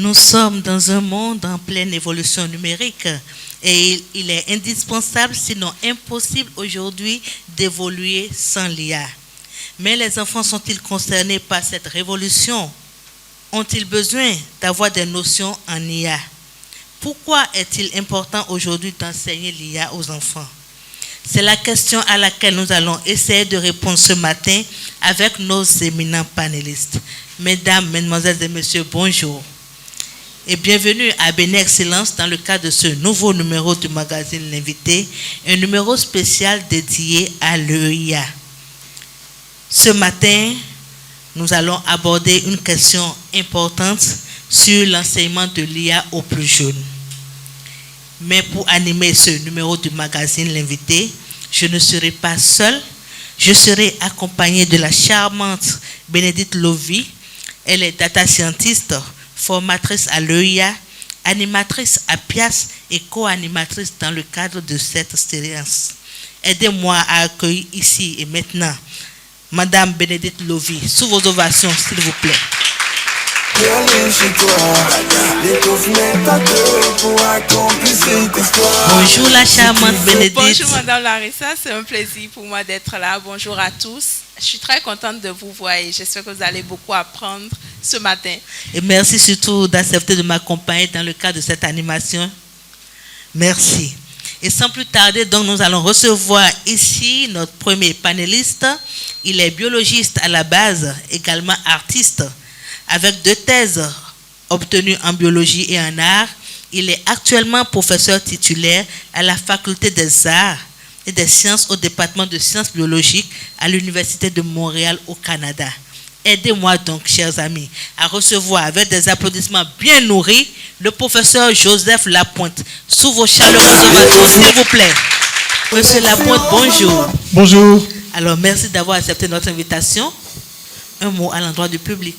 Nous sommes dans un monde en pleine évolution numérique et il est indispensable, sinon impossible aujourd'hui, d'évoluer sans l'IA. Mais les enfants sont-ils concernés par cette révolution? Ont-ils besoin d'avoir des notions en IA? Pourquoi est-il important aujourd'hui d'enseigner l'IA aux enfants? C'est la question à laquelle nous allons essayer de répondre ce matin avec nos éminents panélistes. Mesdames, mesdemoiselles et messieurs, bonjour. Et bienvenue à Béné Excellence dans le cadre de ce nouveau numéro du magazine L'Invité, un numéro spécial dédié à l'EIA. Ce matin, nous allons aborder une question importante sur l'enseignement de l'IA aux plus jeunes. Mais pour animer ce numéro du magazine L'Invité, je ne serai pas seule. Je serai accompagnée de la charmante Bénédicte Lovy. Elle est data scientist, formatrice à l'EIA, animatrice à PIAS et co-animatrice dans le cadre de cette séance. Aidez-moi à accueillir ici et maintenant Madame Bénédicte Lovy. Sous vos ovations, s'il vous plaît. Bonjour la charmante Bénédicte. Bonjour Madame Larissa, c'est un plaisir pour moi d'être là. Bonjour à tous. Je suis très contente de vous voir et j'espère que vous allez beaucoup apprendre ce matin. Et merci surtout d'accepter de m'accompagner dans le cadre de cette animation. Merci. Et sans plus tarder, donc, nous allons recevoir ici notre premier panéliste. Il est biologiste à la base, également artiste, avec 2 thèses obtenues en biologie et en art. Il est actuellement professeur titulaire à la Faculté des Arts et des Sciences au département de Sciences biologiques à l'Université de Montréal au Canada. Aidez-moi donc, chers amis, à recevoir avec des applaudissements bien nourris le professeur Joseph Lapointe. Sous vos chaleureuses ovations, s'il vous plaît. Monsieur Lapointe, bonjour. Bonjour. Alors, merci d'avoir accepté notre invitation. Un mot à l'endroit du public.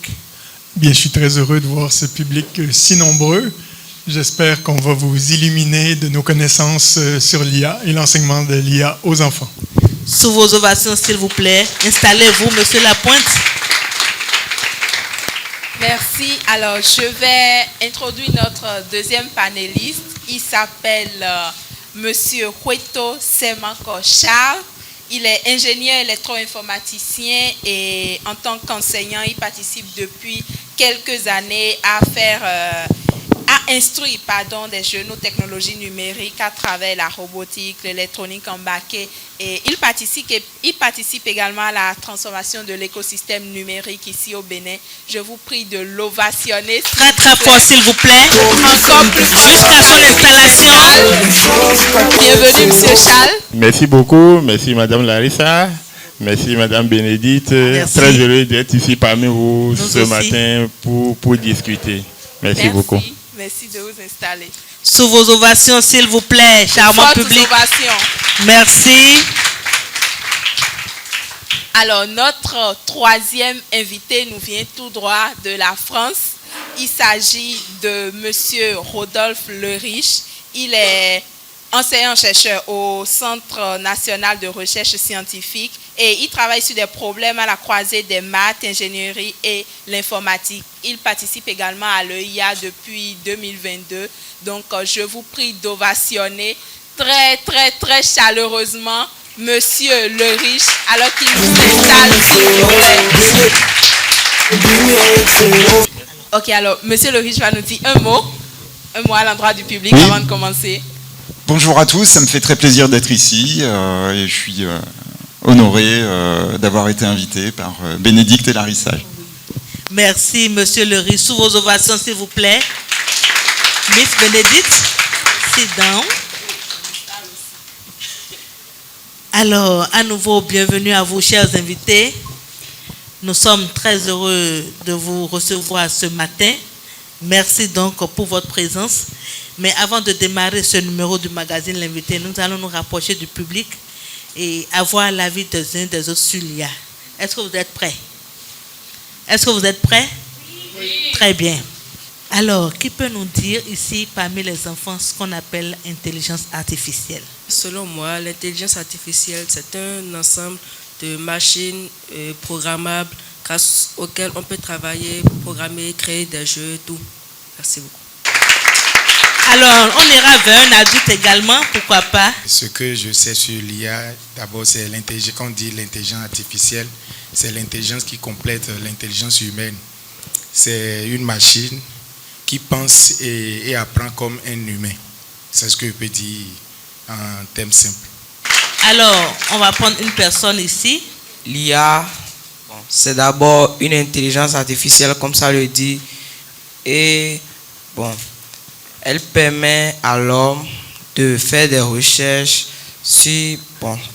Bien, je suis très heureux de voir ce public si nombreux. J'espère qu'on va vous illuminer de nos connaissances sur l'IA et l'enseignement de l'IA aux enfants. Sous vos ovations, s'il vous plaît. Installez-vous, Monsieur Lapointe. Merci. Alors, je vais introduire notre deuxième panéliste. Il s'appelle Monsieur Hueto Semanko Charles. Il est ingénieur électro-informaticien et en tant qu'enseignant, il participe depuis quelques années à instruire des jeunes aux technologies numériques à travers la robotique, l'électronique embarquée. Et il participe également à la transformation de l'écosystème numérique ici au Bénin. Je vous prie de l'ovationner. Très très fort, s'il vous plaît. Encore plus fort. Jusqu'à son installation. Bienvenue, Monsieur Charles. Merci beaucoup. Merci, Madame Larissa. Merci, Madame Bénédicte. Merci. Très heureux d'être ici parmi vous Nous ce aussi. matin pour discuter. Merci beaucoup. Merci de vous installer. Sous vos ovations, s'il vous plaît, charmant Fortes public. ovations. Merci. Alors, notre troisième invité nous vient tout droit de la France. Il s'agit de Monsieur Rodolphe Leriche. Il est enseignant-chercheur au Centre national de recherche scientifique et il travaille sur des problèmes à la croisée des maths, ingénierie et l'informatique. Il participe également à l'EIA depuis 2022. Donc, je vous prie d'ovationner très, très, très chaleureusement Monsieur Leriche, alors qu'il nous installe, s'il vous plaît. Ok, alors, Monsieur Leriche va nous dire un mot à l'endroit du public avant de commencer. Bonjour à tous, ça me fait très plaisir d'être ici et je suis honoré d'avoir été invité par Bénédicte et Larissa. Merci, Monsieur Leriche. Sous vos ovations, s'il vous plaît. Miss Bénédicte, sit down. Alors, à nouveau, bienvenue à vous, chers invités. Nous sommes très heureux de vous recevoir ce matin. Merci donc pour votre présence. Mais avant de démarrer ce numéro du magazine L'Invité, nous allons nous rapprocher du public et avoir l'avis des uns des autres sur l'IA. Est-ce que vous êtes prêts? Est-ce que vous êtes prêts? Oui. Très bien. Alors, qui peut nous dire ici, parmi les enfants, ce qu'on appelle intelligence artificielle? Selon moi, l'intelligence artificielle, c'est un ensemble de machines programmables grâce auxquelles on peut travailler, programmer, créer des jeux, tout. Merci beaucoup. Alors, on ira vers un adulte également, pourquoi pas? Ce que je sais sur l'IA, d'abord, c'est l'intelligence. Quand on dit l'intelligence artificielle, c'est l'intelligence qui complète l'intelligence humaine. C'est une machine qui pense et apprend comme un humain. C'est ce que je peux dire en termes simples. Alors, on va prendre une personne ici. L'IA, c'est d'abord une intelligence artificielle, comme ça le dit, et elle permet à l'homme de faire des recherches sur,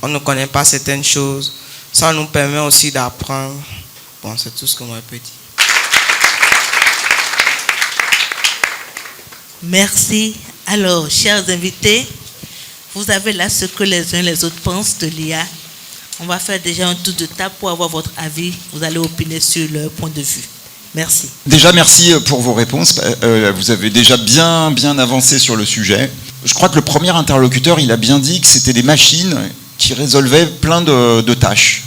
on ne connaît pas certaines choses, ça nous permet aussi d'apprendre. C'est tout ce que moi je peux dire. Merci. Alors, chers invités, vous avez là ce que les uns et les autres pensent de l'IA. On va faire déjà un tour de table pour avoir votre avis. Vous allez opiner sur leur point de vue. Merci. Déjà, merci pour vos réponses. Vous avez déjà bien avancé sur le sujet. Je crois que le premier interlocuteur, il a bien dit que c'était des machines qui résolvaient plein de tâches.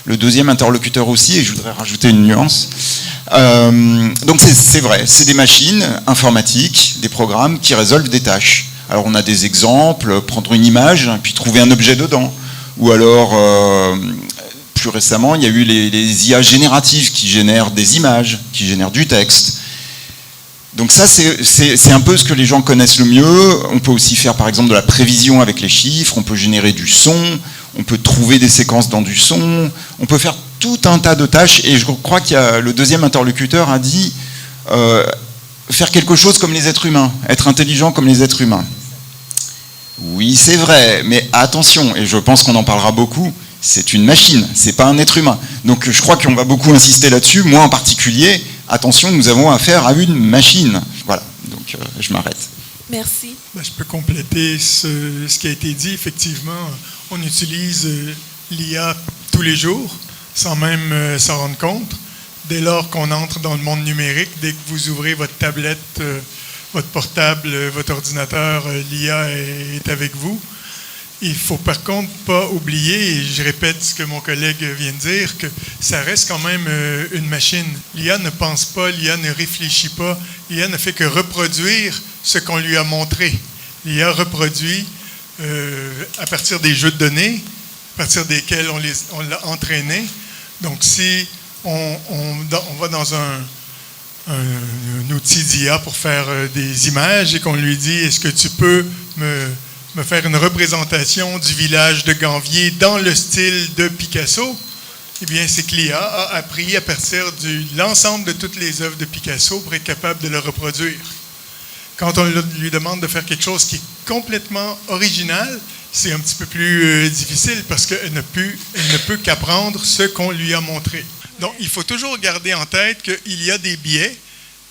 Le deuxième interlocuteur aussi, et je voudrais rajouter une nuance. Donc c'est vrai, c'est des machines informatiques, des programmes qui résolvent des tâches. Alors on a des exemples, prendre une image, puis trouver un objet dedans. Ou alors, plus récemment, il y a eu les IA génératives qui génèrent des images, qui génèrent du texte. Donc ça, c'est un peu ce que les gens connaissent le mieux. On peut aussi faire, par exemple, de la prévision avec les chiffres. On peut générer du son. On peut trouver des séquences dans du son. On peut faire tout un tas de tâches. Et je crois qu'il y a le deuxième interlocuteur a dit faire quelque chose comme les êtres humains, être intelligent comme les êtres humains. Oui, c'est vrai, mais attention, et je pense qu'on en parlera beaucoup, c'est une machine, c'est pas un être humain. Donc je crois qu'on va beaucoup insister là-dessus, moi en particulier, attention, nous avons affaire à une machine. Voilà, donc je m'arrête. Merci. Je peux compléter ce qui a été dit. Effectivement, on utilise l'IA tous les jours, sans même s'en rendre compte. Dès lors qu'on entre dans le monde numérique, dès que vous ouvrez votre tablette, votre portable, votre ordinateur, l'IA est avec vous. Il ne faut par contre pas oublier, et je répète ce que mon collègue vient de dire, que ça reste quand même une machine. L'IA ne pense pas, l'IA ne réfléchit pas, l'IA ne fait que reproduire ce qu'on lui a montré. L'IA reproduit à partir des jeux de données, à partir desquels on l'a entraîné. Donc si on va dans un outil d'IA pour faire des images et qu'on lui dit « Est-ce que tu peux me faire une représentation du village de Ganvier dans le style de Picasso ?» Eh bien, c'est que l'IA a appris à partir de l'ensemble de toutes les œuvres de Picasso pour être capable de le reproduire. Quand on lui demande de faire quelque chose qui est complètement original, c'est un petit peu plus difficile parce qu'elle ne peut qu'apprendre ce qu'on lui a montré. Donc, il faut toujours garder en tête qu'il y a des biais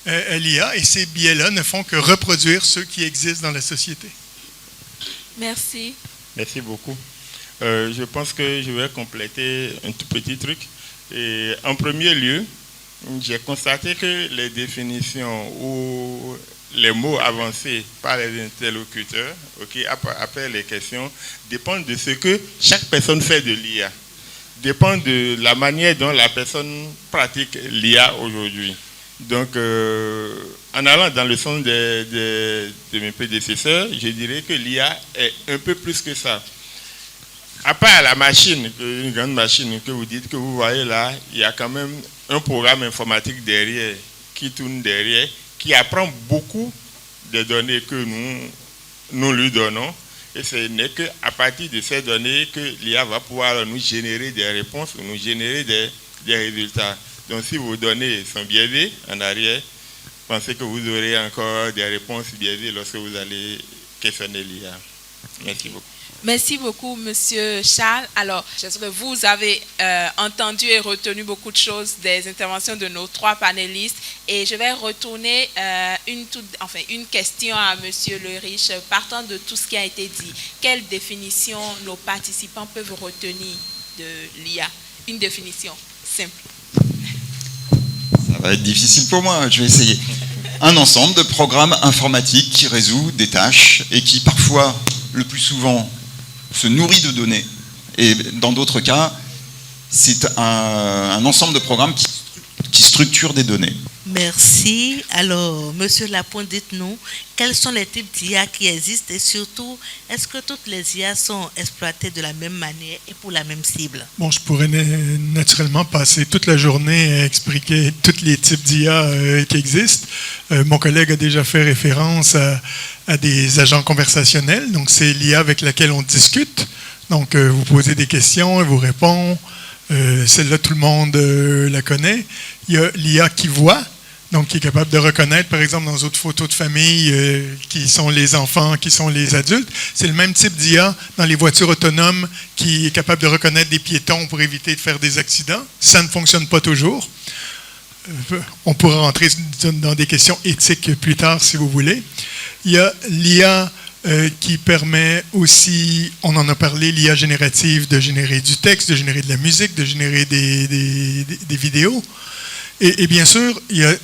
à l'IA et ces biais-là ne font que reproduire ceux qui existent dans la société. Merci. Merci beaucoup. Je pense que je vais compléter un tout petit truc. Et en premier lieu, j'ai constaté que les définitions ou les mots avancés par les interlocuteurs, après les questions, dépendent de ce que chaque personne fait de l'IA. Dépend de la manière dont la personne pratique l'IA aujourd'hui. Donc, en allant dans le sens de mes prédécesseurs, je dirais que l'IA est un peu plus que ça. À part la machine, une grande machine que vous dites, que vous voyez là, il y a quand même un programme informatique derrière, qui tourne derrière, qui apprend beaucoup des données que nous lui donnons. Et ce n'est qu'à partir de ces données que l'IA va pouvoir nous générer des réponses, nous générer des résultats. Donc si vos données sont biaisées en arrière, pensez que vous aurez encore des réponses biaisées lorsque vous allez questionner l'IA. Merci beaucoup. Merci beaucoup, Monsieur Charles. Alors, j'espère que vous avez entendu et retenu beaucoup de choses des interventions de nos trois panélistes. Et je vais retourner une question à Monsieur Le Riche, partant de tout ce qui a été dit. Quelle définition nos participants peuvent retenir de l'IA? Une définition simple. Ça va être difficile pour moi, je vais essayer. Un ensemble de programmes informatiques qui résout des tâches et qui parfois, le plus souvent, se nourrit de données. Et dans d'autres cas, c'est un ensemble de programmes qui structure des données. Merci. Alors, Monsieur Lapointe, dites-nous, quels sont les types d'IA qui existent et surtout, est-ce que toutes les IA sont exploitées de la même manière et pour la même cible? Bon, je pourrais naturellement passer toute la journée à expliquer tous les types d'IA qui existent. Mon collègue a déjà fait référence à des agents conversationnels. Donc, c'est l'IA avec laquelle on discute. Donc, vous posez des questions, elle vous répond. Celle-là, tout le monde la connaît. Il y a l'IA qui voit. Donc, qui est capable de reconnaître, par exemple, dans d'autres photos de famille, qui sont les enfants, qui sont les adultes. C'est le même type d'IA dans les voitures autonomes qui est capable de reconnaître des piétons pour éviter de faire des accidents. Ça ne fonctionne pas toujours. On pourra rentrer dans des questions éthiques plus tard, si vous voulez. Il y a l'IA qui permet aussi, on en a parlé, l'IA générative de générer du texte, de générer de la musique, de générer des vidéos. Et bien sûr, il y a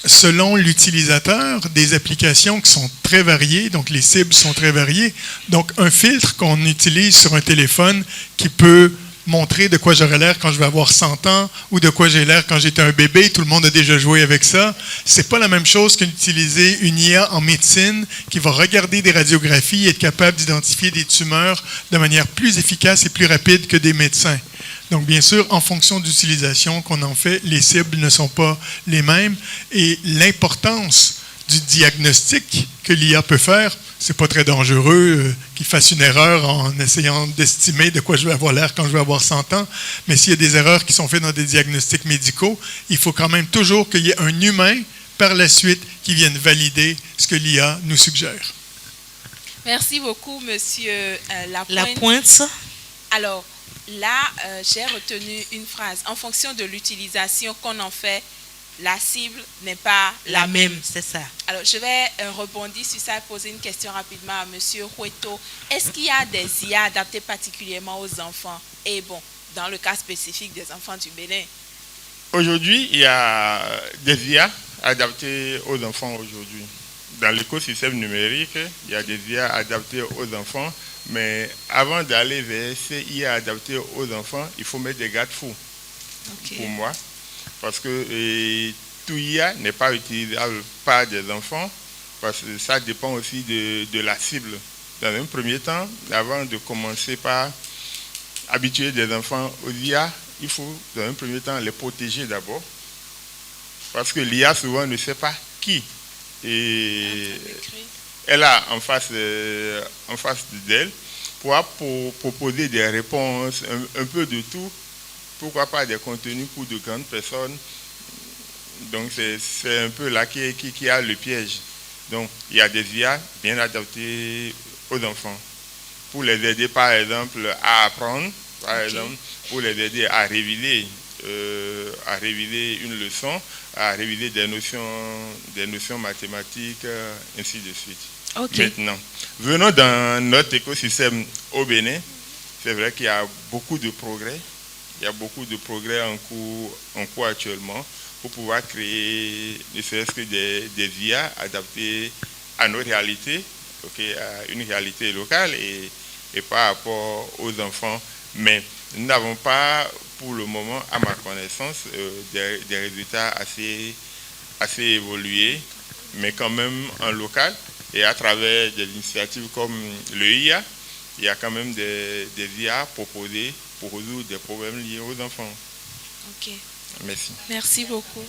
selon l'utilisateur, des applications qui sont très variées, donc les cibles sont très variées. Donc, un filtre qu'on utilise sur un téléphone qui peut montrer de quoi j'aurais l'air quand je vais avoir 100 ans ou de quoi j'ai l'air quand j'étais un bébé, tout le monde a déjà joué avec ça. C'est pas la même chose qu'utiliser une IA en médecine qui va regarder des radiographies et être capable d'identifier des tumeurs de manière plus efficace et plus rapide que des médecins. Donc, bien sûr, en fonction d'utilisation qu'on en fait, les cibles ne sont pas les mêmes. Et l'importance du diagnostic que l'IA peut faire, c'est pas très dangereux qu'il fasse une erreur en essayant d'estimer de quoi je vais avoir l'air quand je vais avoir 100 ans. Mais s'il y a des erreurs qui sont faites dans des diagnostics médicaux, il faut quand même toujours qu'il y ait un humain par la suite qui vienne valider ce que l'IA nous suggère. Merci beaucoup, Monsieur Lapointe. Lapointe. Alors, là, j'ai retenu une phrase. En fonction de l'utilisation qu'on en fait, la cible n'est pas la même. C'est ça. Alors, je vais rebondir sur ça et poser une question rapidement à Monsieur Hueto. Est-ce qu'il y a des IA adaptées particulièrement aux enfants? Et bon, dans le cas spécifique des enfants du Bénin. Aujourd'hui, il y a des IA adaptées aux enfants aujourd'hui. Dans l'écosystème numérique, il y a des IA adaptées aux enfants. Mais avant d'aller vers ces IA adaptées aux enfants, il faut mettre des garde-fous pour moi. Parce que tout IA n'est pas utilisable par des enfants, parce que ça dépend aussi de la cible. Dans un premier temps, avant de commencer par habituer des enfants aux IA, il faut dans un premier temps les protéger d'abord. Parce que l'IA souvent ne sait pas qui. Et elle a en face d'elle pour proposer des réponses, un peu de tout, pourquoi pas des contenus pour de grandes personnes. Donc c'est un peu là qui a le piège. Donc il y a des IA bien adaptées aux enfants, pour les aider par exemple à apprendre, par exemple pour les aider à réviser une leçon, à réviser des notions mathématiques, ainsi de suite. Maintenant, venons dans notre écosystème au Bénin. C'est vrai qu'il y a beaucoup de progrès. Il y a beaucoup de progrès en cours actuellement pour pouvoir créer ne serait-ce que des IA adaptées à nos réalités, à une réalité locale et par rapport aux enfants. Mais nous n'avons pas, pour le moment, à ma connaissance, des résultats assez évolués, mais quand même en local. Et à travers des initiatives comme le IA, il y a quand même des IA proposées pour résoudre des problèmes liés aux enfants. Ok. Merci. Merci beaucoup.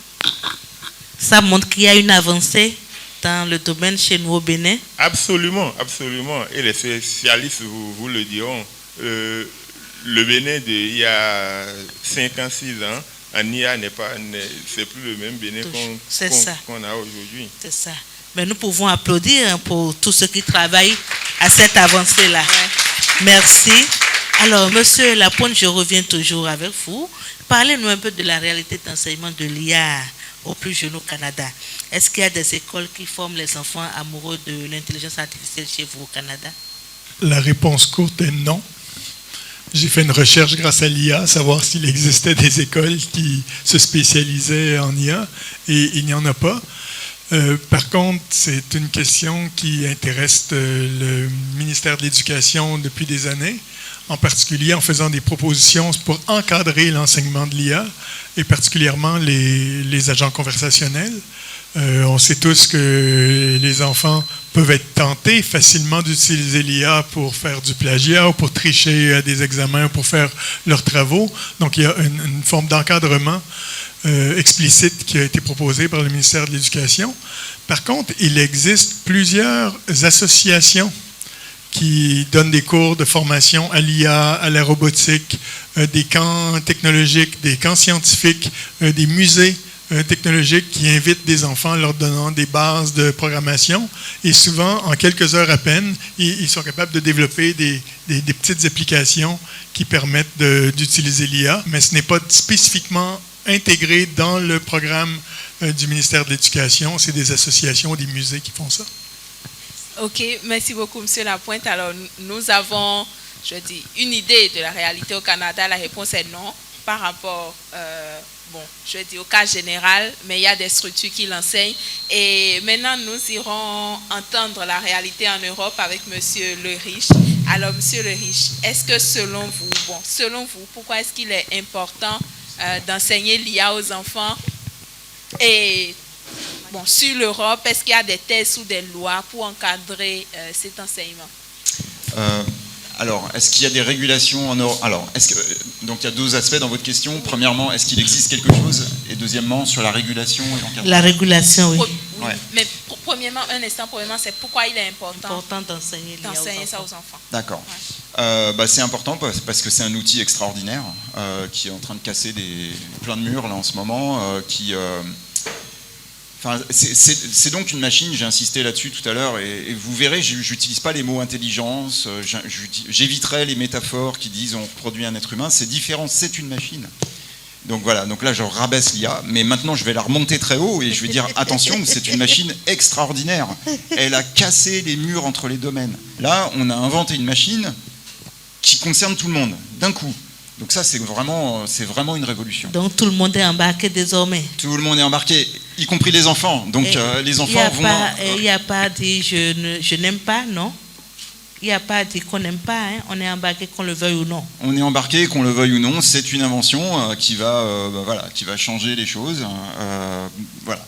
Ça montre qu'il y a une avancée dans le domaine chez nous au Bénin. Absolument, absolument. Et les spécialistes vous le diront. Le Bénin il y a 5 ans, 6 ans, en IA c'est plus le même Bénin qu'on a aujourd'hui. C'est ça. Mais nous pouvons applaudir pour tous ceux qui travaillent à cette avancée-là. Ouais. Merci. Alors, Monsieur Lapointe, je reviens toujours avec vous. Parlez-nous un peu de la réalité d'enseignement de l'IA aux plus jeunes au Canada. Est-ce qu'il y a des écoles qui forment les enfants amoureux de l'intelligence artificielle chez vous au Canada? La réponse courte est non. J'ai fait une recherche grâce à l'IA, savoir s'il existait des écoles qui se spécialisaient en IA, et il n'y en a pas. Par contre, c'est une question qui intéresse le ministère de l'Éducation depuis des années, en particulier en faisant des propositions pour encadrer l'enseignement de l'IA, et particulièrement les agents conversationnels. On sait tous que les enfants peuvent être tentés facilement d'utiliser l'IA pour faire du plagiat ou pour tricher à des examens ou pour faire leurs travaux. Donc, il y a une forme d'encadrement explicite qui a été proposée par le ministère de l'Éducation. Par contre, il existe plusieurs associations qui donnent des cours de formation à l'IA, à la robotique, des camps technologiques, des camps scientifiques, des musées technologiques qui invitent des enfants en leur donnant des bases de programmation. Et souvent, en quelques heures à peine, ils sont capables de développer des petites applications qui permettent d'utiliser l'IA, mais ce n'est pas spécifiquement intégré dans le programme du ministère de l'Éducation. C'est des associations, des musées qui font ça. Ok, merci beaucoup, M. Lapointe. Alors, nous avons, une idée de la réalité au Canada. La réponse est non, par rapport, au cas général, mais il y a des structures qui l'enseignent. Et maintenant, nous irons entendre la réalité en Europe avec M. Le Riche. Alors, M. Le Riche, est-ce que selon vous, pourquoi est-ce qu'il est important d'enseigner l'IA aux enfants? Et sur l'Europe, est-ce qu'il y a des tests ou des lois pour encadrer cet enseignement? Alors, est-ce qu'il y a des régulations en Europe? Alors, donc il y a deux aspects dans votre question. Premièrement, est-ce qu'il existe quelque chose? Et deuxièmement, sur la régulation et l'encadrement. La régulation, oui. Ouais. Mais premièrement, c'est pourquoi il est important d'enseigner ça aux enfants. D'accord. C'est important parce que c'est un outil extraordinaire qui est en train de casser plein de murs là en ce moment, c'est donc une machine, j'ai insisté là-dessus tout à l'heure, et vous verrez, je n'utilise pas les mots intelligence, j'éviterai les métaphores qui disent on reproduit un être humain, c'est différent, c'est une machine. Donc voilà, donc là je rabaisse l'IA, mais maintenant je vais la remonter très haut et je vais dire attention, c'est une machine extraordinaire. Elle a cassé les murs entre les domaines. Là, on a inventé une machine qui concerne tout le monde, d'un coup. Donc ça, c'est vraiment une révolution. Donc tout le monde est embarqué désormais. Tout le monde est embarqué, y compris les enfants. Donc les enfants vont... Il n'y a pas dit je n'aime pas, non? Il n'y a pas dit qu'on n'aime pas, hein? On est embarqué qu'on le veuille ou non. On est embarqué qu'on le veuille ou non, c'est une invention qui va changer les choses. Voilà.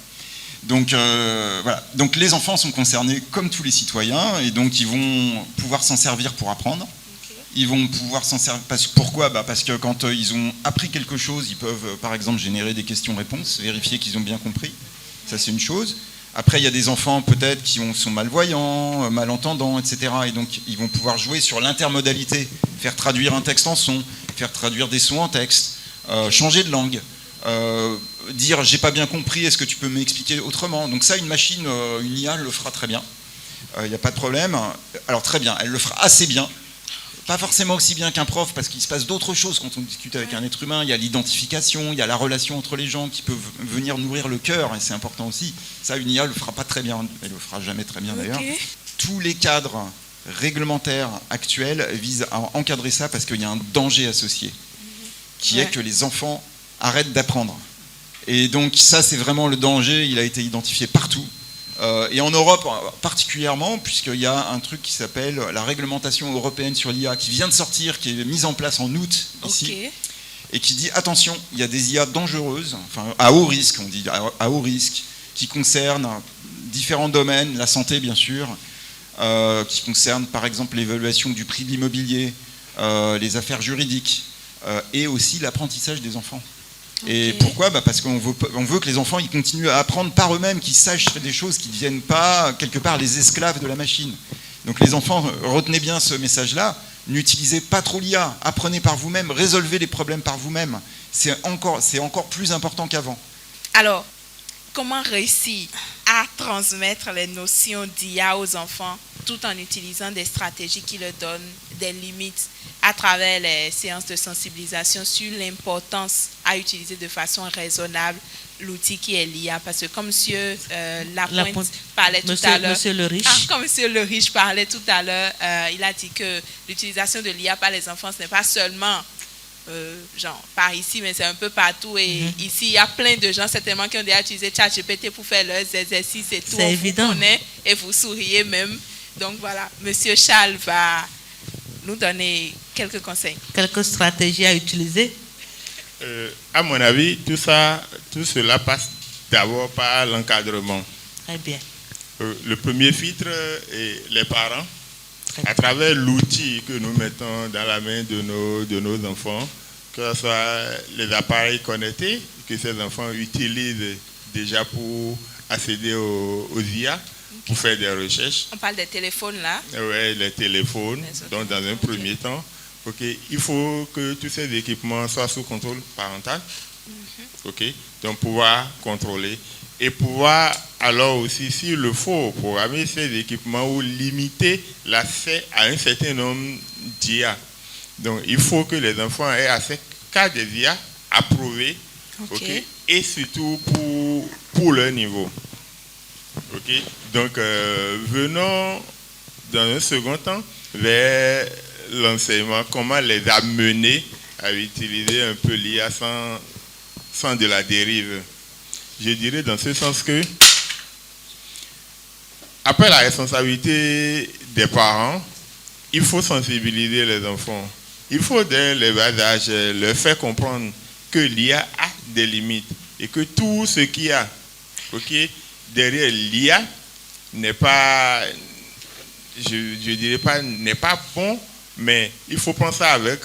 Donc, donc les enfants sont concernés comme tous les citoyens et donc ils vont pouvoir s'en servir pour apprendre. Ils vont pouvoir s'en servir. Pourquoi? Parce que quand ils ont appris quelque chose, ils peuvent par exemple générer des questions-réponses, vérifier qu'ils ont bien compris. Ça, c'est une chose. Après, il y a des enfants peut-être qui sont malvoyants, malentendants, etc. Et donc, ils vont pouvoir jouer sur l'intermodalité, faire traduire un texte en son, faire traduire des sons en texte, changer de langue, dire « j'ai pas bien compris, est-ce que tu peux m'expliquer autrement ?» Donc ça, une machine, une IA, le fera très bien. Il n'y a pas de problème. Alors très bien, elle le fera assez bien. Pas forcément aussi bien qu'un prof, parce qu'il se passe d'autres choses quand on discute avec un être humain. Il y a l'identification, il y a la relation entre les gens qui peuvent venir nourrir le cœur, et c'est important aussi. Ça, une IA ne le fera pas très bien, elle ne le fera jamais très bien d'ailleurs. Tous les cadres réglementaires actuels visent à encadrer ça parce qu'il y a un danger associé, qui est que les enfants arrêtent d'apprendre. Et donc ça, c'est vraiment le danger, il a été identifié partout. Et en Europe particulièrement, puisqu'il y a un truc qui s'appelle la réglementation européenne sur l'IA qui vient de sortir, qui est mise en place en août ici, et qui dit attention, il y a des IA dangereuses, enfin à haut risque, on dit à haut risque, qui concernent différents domaines, la santé bien sûr, qui concernent par exemple l'évaluation du prix de l'immobilier, les affaires juridiques, et aussi l'apprentissage des enfants. Et pourquoi? Parce qu'on veut que les enfants ils continuent à apprendre par eux-mêmes, qu'ils sachent des choses, qu'ils ne deviennent pas quelque part les esclaves de la machine. Donc les enfants, retenez bien ce message-là, n'utilisez pas trop l'IA, apprenez par vous-même, résolvez les problèmes par vous-même. C'est encore plus important qu'avant. Alors, comment réussir à transmettre les notions d'IA aux enfants tout en utilisant des stratégies qui leur donnent des limites à travers les séances de sensibilisation sur l'importance à utiliser de façon raisonnable l'outil qui est l'IA? Parce que comme M. Lapointe parlait tout à l'heure, comme M. Le Riche parlait tout à l'heure, il a dit que l'utilisation de l'IA par les enfants, ce n'est pas seulement genre par ici, mais c'est un peu partout. Et ici, il y a plein de gens certainement qui ont déjà utilisé ChatGPT pour faire leurs exercices et tout. C'est On évident. vous connaît et vous souriez même. Donc voilà, Monsieur Charles va nous donner quelques conseils. Quelques stratégies à utiliser? À mon avis, tout cela passe d'abord par l'encadrement. Très bien. Le premier filtre est les parents. À travers l'outil que nous mettons dans la main de nos enfants, que ce soit les appareils connectés que ces enfants utilisent déjà pour accéder aux IA, pour faire des recherches. On parle des téléphones là. Oui, les téléphones. Donc, dans un premier temps, il faut que tous ces équipements soient sous contrôle parental. Donc, pouvoir contrôler. Et pouvoir, alors aussi, s'il le faut, programmer ces équipements ou limiter l'accès à un certain nombre d'IA. Donc, il faut que les enfants aient accès qu'à des IA approuvés, et surtout pour leur niveau. Donc, venons dans un second temps vers l'enseignement, comment les amener à utiliser un peu l'IA sans de la dérive. Je dirais dans ce sens que, après la responsabilité des parents, il faut sensibiliser les enfants. Il faut, dès le bas âge, leur faire comprendre que l'IA a des limites et que tout ce qu'il y a derrière l'IA n'est pas, je dirais pas, n'est pas bon, mais il faut prendre ça avec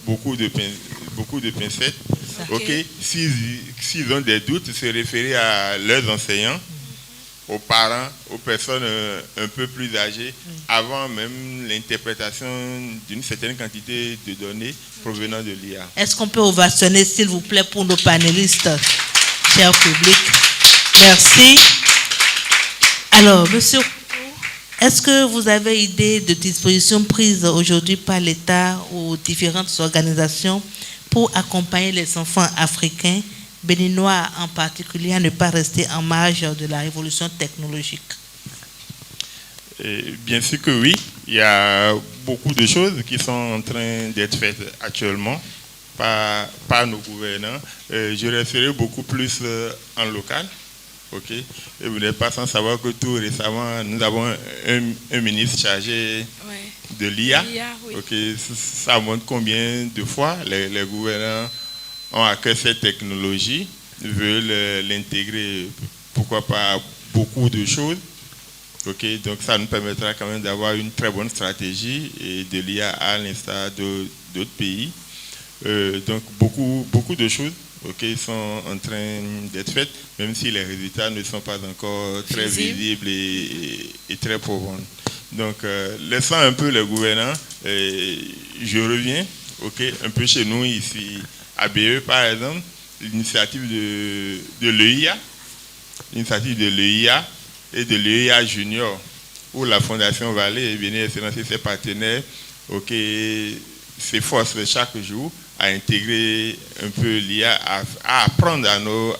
beaucoup de pincettes. S'ils ont des doutes, se référer à leurs enseignants, aux parents, aux personnes un peu plus âgées, avant même l'interprétation d'une certaine quantité de données provenant de l'IA. Est-ce qu'on peut ovationner, s'il vous plaît, pour nos panélistes, cher public? Merci. Alors, monsieur, est-ce que vous avez idée de dispositions prises aujourd'hui par l'État ou différentes organisations pour accompagner les enfants africains, béninois en particulier, à ne pas rester en marge de la révolution technologique? Bien sûr que oui. Il y a beaucoup de choses qui sont en train d'être faites actuellement par nos gouvernants. Je resterai beaucoup plus en local. Et vous n'êtes pas sans savoir que tout récemment, nous avons un ministre chargé de l'IA. Ça montre combien de fois les gouvernants ont à cœur cette technologie, veulent l'intégrer, pourquoi pas beaucoup de choses. Donc ça nous permettra quand même d'avoir une très bonne stratégie et de l'IA à l'instar d'autres pays. Donc beaucoup de choses sont en train d'être faites, même si les résultats ne sont pas encore très visibles et très probants. Donc, laissant un peu les gouvernants, je reviens un peu chez nous ici, à BE par exemple, l'initiative de l'EIA, et de l'EIA Junior, où la Fondation Vallée est venue et ses partenaires s'efforcent chaque jour à intégrer un peu l'IA, à apprendre à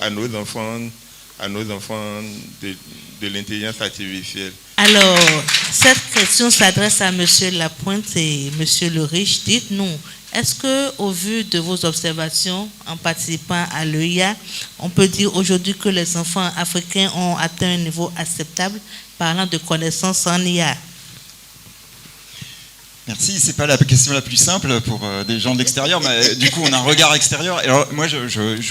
nos enfants de l'intelligence artificielle. Alors, cette question s'adresse à M. Lapointe et M. Le Riche. Dites-nous, est-ce que, au vu de vos observations en participant à l'EIA, on peut dire aujourd'hui que les enfants africains ont atteint un niveau acceptable parlant de connaissances en IA? Merci, c'est pas la question la plus simple pour des gens de l'extérieur, mais du coup on a un regard extérieur. Alors moi je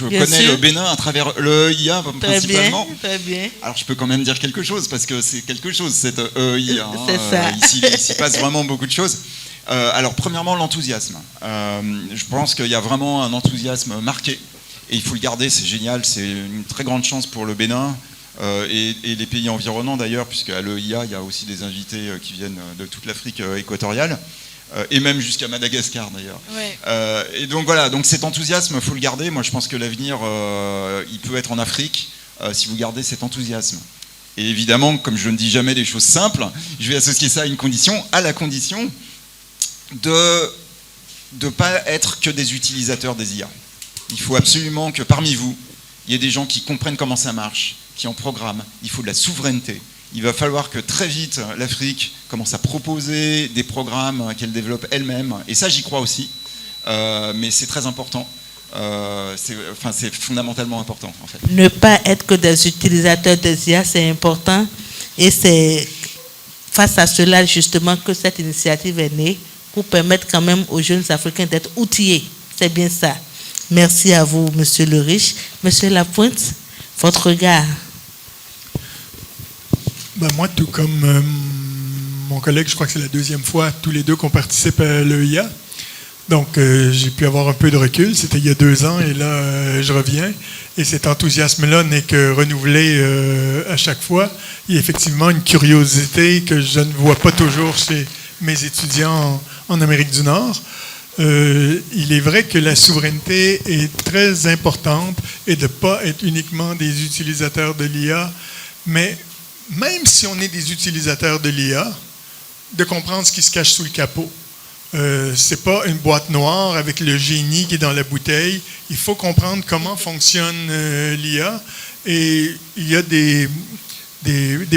connais le Bénin à travers l'EIA principalement. Très bien. Alors je peux quand même dire quelque chose parce que c'est quelque chose cette EIA. C'est ça. Ici il s'y passe vraiment beaucoup de choses. Alors premièrement l'enthousiasme. Je pense qu'il y a vraiment un enthousiasme marqué et il faut le garder, c'est génial, c'est une très grande chance pour le Bénin. Et les pays environnants d'ailleurs, puisqu'à l'EIA, il y a aussi des invités qui viennent de toute l'Afrique équatoriale, et même jusqu'à Madagascar d'ailleurs. Et donc voilà, donc cet enthousiasme, il faut le garder. Moi je pense que l'avenir, il peut être en Afrique, si vous gardez cet enthousiasme. Et évidemment, comme je ne dis jamais des choses simples, je vais associer ça à la condition de ne pas être que des utilisateurs des IA. Il faut absolument que parmi vous, il y ait des gens qui comprennent comment ça marche, qui en programment. Il faut de la souveraineté. Il va falloir que très vite l'Afrique commence à proposer des programmes qu'elle développe elle-même. Et ça, j'y crois aussi. mais c'est très important. C'est fondamentalement important, en fait. Ne pas être que des utilisateurs des IA, c'est important. Et c'est face à cela, justement, que cette initiative est née, pour permettre quand même aux jeunes Africains d'être outillés. C'est bien ça. Merci à vous, Monsieur Le Riche. Monsieur Lapointe, votre regard. Moi, tout comme mon collègue, je crois que c'est la deuxième fois, tous les deux qu'on participe à l'EIA. Donc, j'ai pu avoir un peu de recul. C'était il y a 2 ans et là, je reviens. Et cet enthousiasme-là n'est que renouvelé à chaque fois. Il y a effectivement une curiosité que je ne vois pas toujours chez mes étudiants en Amérique du Nord. Il est vrai que la souveraineté est très importante et de ne pas être uniquement des utilisateurs de l'IA, mais même si on est des utilisateurs de l'IA, de comprendre ce qui se cache sous le capot. C'est pas une boîte noire avec le génie qui est dans la bouteille. Il faut comprendre comment fonctionne l'IA. Et il y a des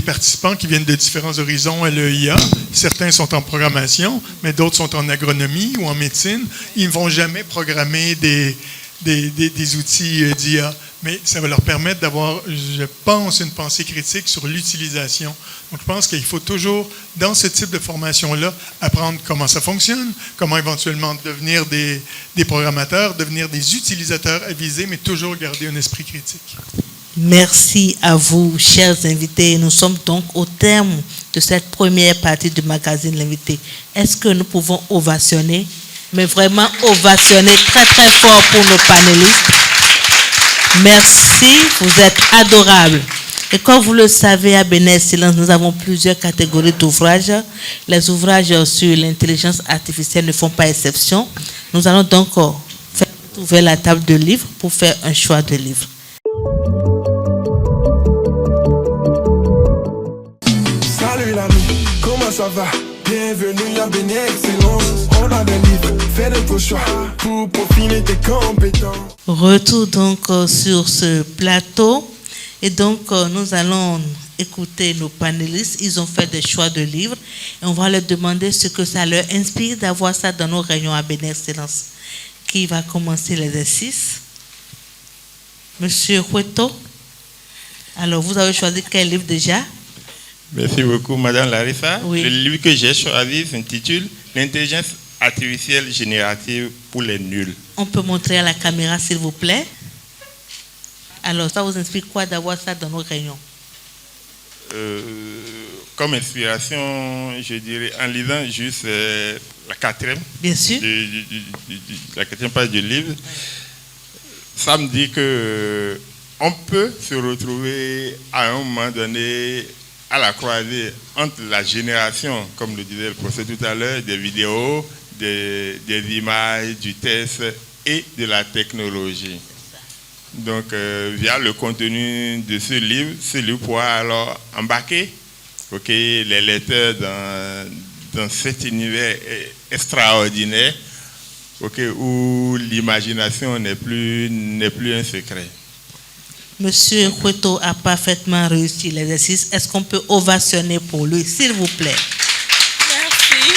participants qui viennent de différents horizons à l'EIA. Certains sont en programmation, mais d'autres sont en agronomie ou en médecine. Ils ne vont jamais programmer des outils d'IA. Mais ça va leur permettre d'avoir, je pense, une pensée critique sur l'utilisation. Donc, je pense qu'il faut toujours, dans ce type de formation-là, apprendre comment ça fonctionne, comment éventuellement devenir des programmateurs, devenir des utilisateurs avisés, mais toujours garder un esprit critique. Merci à vous, chers invités. Nous sommes donc au terme de cette première partie du magazine L'Invité. Est-ce que nous pouvons ovationner, mais vraiment ovationner très très fort pour nos panélistes? Merci, vous êtes adorables. Et comme vous le savez, à Bénin Excellence, nous avons plusieurs catégories d'ouvrages. Les ouvrages sur l'intelligence artificielle ne font pas exception. Nous allons donc ouvrir la table de livres pour faire un choix de livres. Salut l'ami, comment ça va? Bienvenue à Bénin Excellence. On a des livres, fais de ton choix pour peaufiner tes compétences. Retour donc sur ce plateau. Et donc, nous allons écouter nos panélistes. Ils ont fait des choix de livres. Et on va leur demander ce que ça leur inspire d'avoir ça dans nos réunions à Bénin Excellence. Qui va commencer l'exercice? Monsieur Hueto. Alors, vous avez choisi quel livre déjà? Merci beaucoup, Madame Larissa. Oui. Le livre que j'ai choisi s'intitule « L'intelligence artificielle générative pour les nuls ». On peut montrer à la caméra, s'il vous plaît. Alors, ça vous inspire quoi d'avoir ça dans nos réunions? Comme inspiration, je dirais, en lisant juste la 4e. Bien sûr. La 4e page du livre, ça me dit que on peut se retrouver à un moment donné à la croisée entre la génération, comme le disait le professeur tout à l'heure, des vidéos, des images, du texte et de la technologie. Donc, via le contenu de ce livre pourra alors embarquer les lecteurs dans cet univers extraordinaire où l'imagination n'est plus un secret. Monsieur Hueto a parfaitement réussi l'exercice. Est-ce qu'on peut ovationner pour lui, s'il vous plaît? Merci.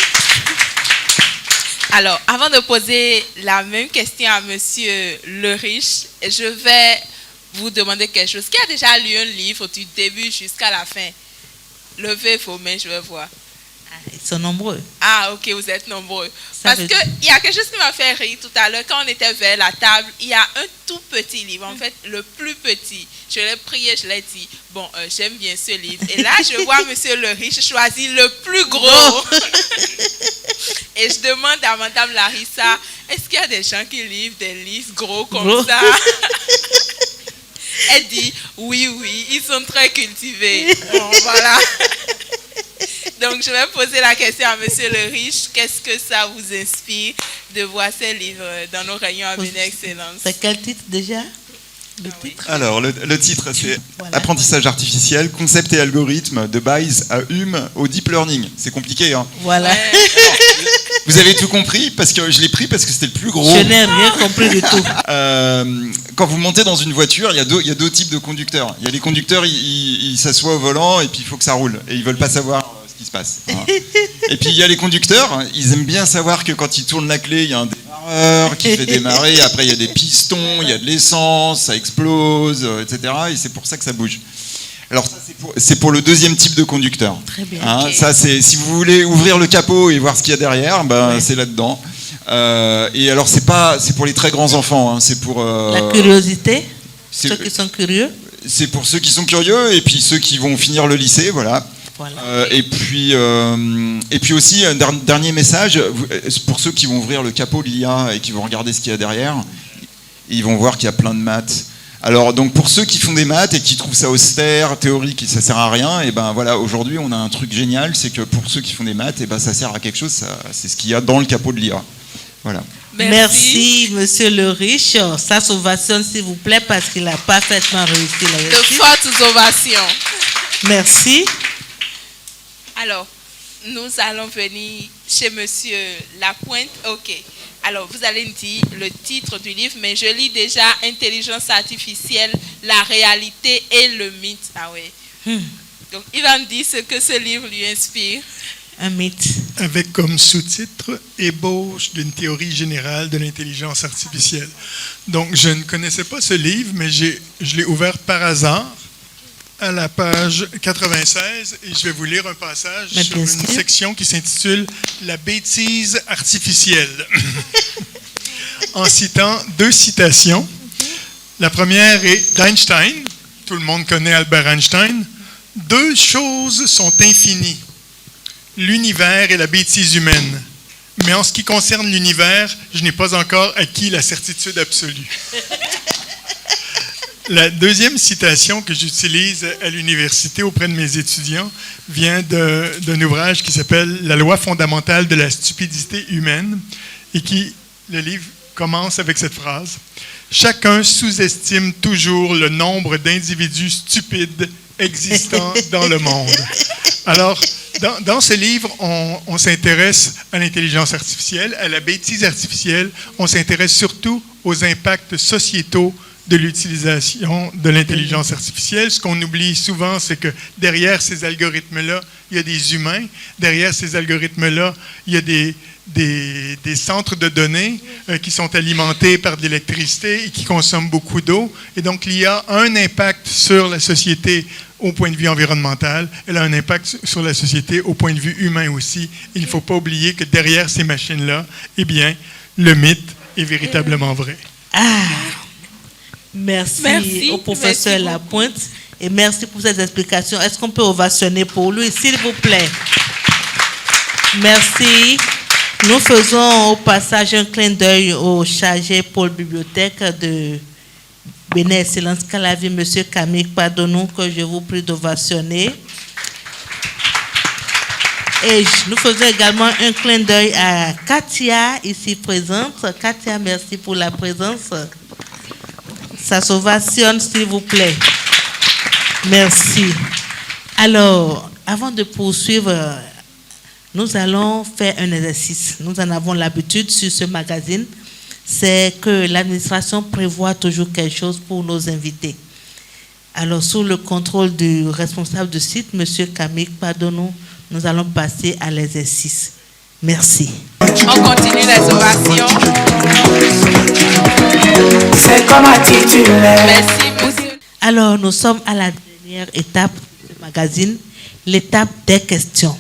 Alors, avant de poser la même question à Monsieur Le Riche, je vais vous demander quelque chose. Qui a déjà lu un livre du début jusqu'à la fin? Levez vos mains, je vais voir. Ils sont nombreux. Ah, ok, vous êtes nombreux. Parce qu'il y a quelque chose qui m'a fait rire tout à l'heure. Quand on était vers la table, il y a un tout petit livre, en fait, le plus petit. Je l'ai prié, je l'ai dit, bon, j'aime bien ce livre. Et là, je vois Monsieur Le Riche choisir le plus gros. Et je demande à Madame Larissa, est-ce qu'il y a des gens qui lisent des livres gros comme ça? Elle dit, oui, ils sont très cultivés. Bon, voilà. Donc, je vais poser la question à Monsieur Le Riche. Qu'est-ce que ça vous inspire de voir ces livres dans nos réunions à Bénin Excellence? C'est quel titre déjà? Le titre? Alors, le titre, c'est Apprentissage artificiel, concept et algorithme de Bayes à Hume au deep learning. C'est compliqué, hein? Voilà. Alors, vous avez tout compris parce que je l'ai pris parce que c'était le plus gros. Je n'ai rien compris du tout. Quand vous montez dans une voiture, il y a deux types de conducteurs. Il y a les conducteurs, ils s'assoient au volant et puis il faut que ça roule. Et ils veulent pas savoir ce qui se passe. Voilà. Et puis il y a les conducteurs, ils aiment bien savoir que quand ils tournent la clé, il y a un démarrage démarreur qui fait démarrer, après il y a des pistons, il y a de l'essence, ça explose, etc. Et c'est pour ça que ça bouge. Alors ça, c'est pour le deuxième type de conducteur. Très bien. Hein, Ok. ça, c'est, si vous voulez ouvrir le capot et voir ce qu'il y a derrière, c'est là-dedans. Et alors c'est pour les très grands enfants, hein, c'est pour... La curiosité, c'est- ceux qui sont curieux. C'est pour ceux qui sont curieux et puis ceux qui vont finir le lycée, voilà. Voilà. Et puis aussi, un dernier message, pour ceux qui vont ouvrir le capot de l'IA et qui vont regarder ce qu'il y a derrière, ils vont voir qu'il y a plein de maths. Alors, donc pour ceux qui font des maths et qui trouvent ça austère, théorique, et ça sert à rien, et ben voilà, aujourd'hui on a un truc génial, c'est que pour ceux qui font des maths, et ben ça sert à quelque chose, c'est ce qu'il y a dans le capot de l'IA. Voilà. Merci, monsieur le riche. Ça s'ovationne, s'il vous plaît, parce qu'il a parfaitement réussi la De réussite. fortes ovations. Merci. Alors, nous allons venir chez monsieur Lapointe. Ok. Alors, vous allez me dire le titre du livre, mais je lis déjà Intelligence artificielle, la réalité et le mythe. Ah oui. Donc, il va me dire ce que ce livre lui inspire. Un mythe. Avec comme sous-titre « Ébauche d'une théorie générale de l'intelligence artificielle ». Donc, je ne connaissais pas ce livre, mais je l'ai ouvert par hasard à la page 96 et je vais vous lire un passage Mais sur bien une sûr. section qui s'intitule « La bêtise artificielle ». En citant 2 citations. La première est d'Einstein. Tout le monde connaît Albert Einstein. « 2 choses sont infinies. L'univers et la bêtise humaine. Mais en ce qui concerne l'univers, je n'ai pas encore acquis la certitude absolue. » La deuxième citation que j'utilise à l'université auprès de mes étudiants vient d'un ouvrage qui s'appelle « La loi fondamentale de la stupidité humaine » et le livre commence avec cette phrase. « Chacun sous-estime toujours le nombre d'individus stupides existants dans le monde. » Alors, dans ce livre, on s'intéresse à l'intelligence artificielle, à la bêtise artificielle. On s'intéresse surtout aux impacts sociétaux de l'utilisation de l'intelligence artificielle. Ce qu'on oublie souvent, c'est que derrière ces algorithmes-là, il y a des humains. Derrière ces algorithmes-là, il y a des centres de données qui sont alimentés par de l'électricité et qui consomment beaucoup d'eau. Et donc, l'IA a un impact sur la société au point de vue environnemental. Elle a un impact sur la société au point de vue humain aussi. Il ne faut pas oublier que derrière ces machines-là, eh bien, le mythe est véritablement vrai. Merci au professeur Lapointe et merci pour cette explication. Est-ce qu'on peut ovationner pour lui, s'il vous plaît? Merci. Nous faisons au passage un clin d'œil au chargé pôle bibliothèque de Bénin Excellence Calavi, M. Camille Padonou, que je vous prie d'ovationner. Et nous faisons également un clin d'œil à Katia, ici présente. Katia, merci pour la présence. Ça s'ovationne, s'il vous plaît. Merci. Alors, avant de poursuivre, nous allons faire un exercice. Nous en avons l'habitude sur ce magazine. C'est que l'administration prévoit toujours quelque chose pour nos invités. Alors, sous le contrôle du responsable du site, M. Camille Padonou, nous allons passer à l'exercice. Merci. On continue les ovations. C'est comme un titulaire. Merci, monsieur. Alors, nous sommes à la dernière étape de ce magazine, l'étape des questions.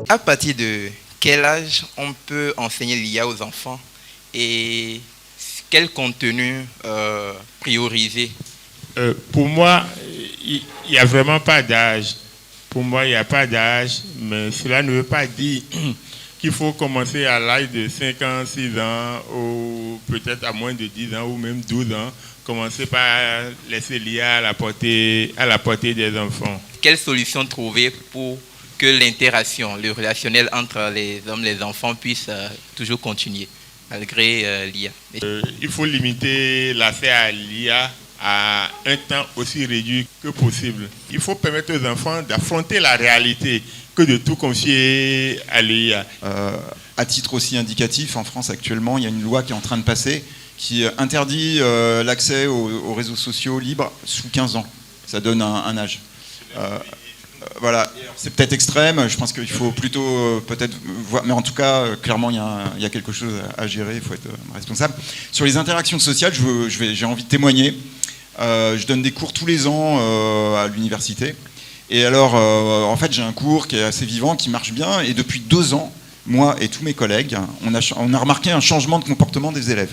À partir de quel âge on peut enseigner l'IA aux enfants et quel contenu prioriser? Pour moi, il n'y a vraiment pas d'âge. Pour moi, il n'y a pas d'âge, mais cela ne veut pas dire qu'il faut commencer à l'âge de 5 ans, 6 ans, ou peut-être à moins de 10 ans, ou même 12 ans, commencer par laisser l'IA à la portée des enfants. Quelle solution trouver pour que l'interaction, le relationnel entre les hommes et les enfants puisse toujours continuer, malgré l'IA? Il faut limiter l'accès à l'IA à un temps aussi réduit que possible. Il faut permettre aux enfants d'affronter la réalité que de tout confier à l'IA. À titre aussi indicatif, en France actuellement, il y a une loi qui est en train de passer qui interdit l'accès aux réseaux sociaux libres sous 15 ans. Ça donne un âge. voilà, c'est peut-être extrême, je pense qu'il faut plutôt peut-être voir, mais en tout cas, clairement, il y a quelque chose à gérer, il faut être responsable. Sur les interactions sociales, j'ai envie de témoigner. Je donne des cours tous les ans à l'université. Et alors, en fait, j'ai un cours qui est assez vivant, qui marche bien, et depuis 2 ans, moi et tous mes collègues, on a remarqué un changement de comportement des élèves.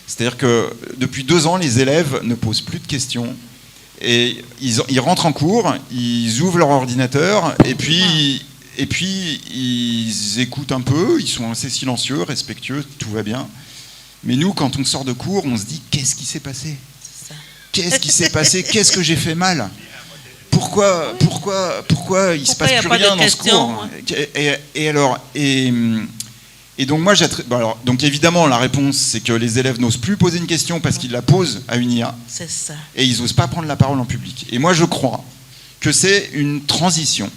C'est-à-dire que depuis 2 ans, les élèves ne posent plus de questions, et ils rentrent en cours, ils ouvrent leur ordinateur, et puis ils écoutent un peu, ils sont assez silencieux, respectueux, tout va bien. Mais nous, quand on sort de cours, on se dit, qu'est-ce qui s'est passé ? Qu'est-ce qui s'est passé ? Qu'est-ce que j'ai fait mal ? Pourquoi il se passe plus rien dans ce cours ? Et donc moi, donc évidemment, la réponse, c'est que les élèves n'osent plus poser une question parce qu'ils la posent à une IA. C'est ça. Et ils n'osent pas prendre la parole en public. Et moi, je crois que c'est une transition,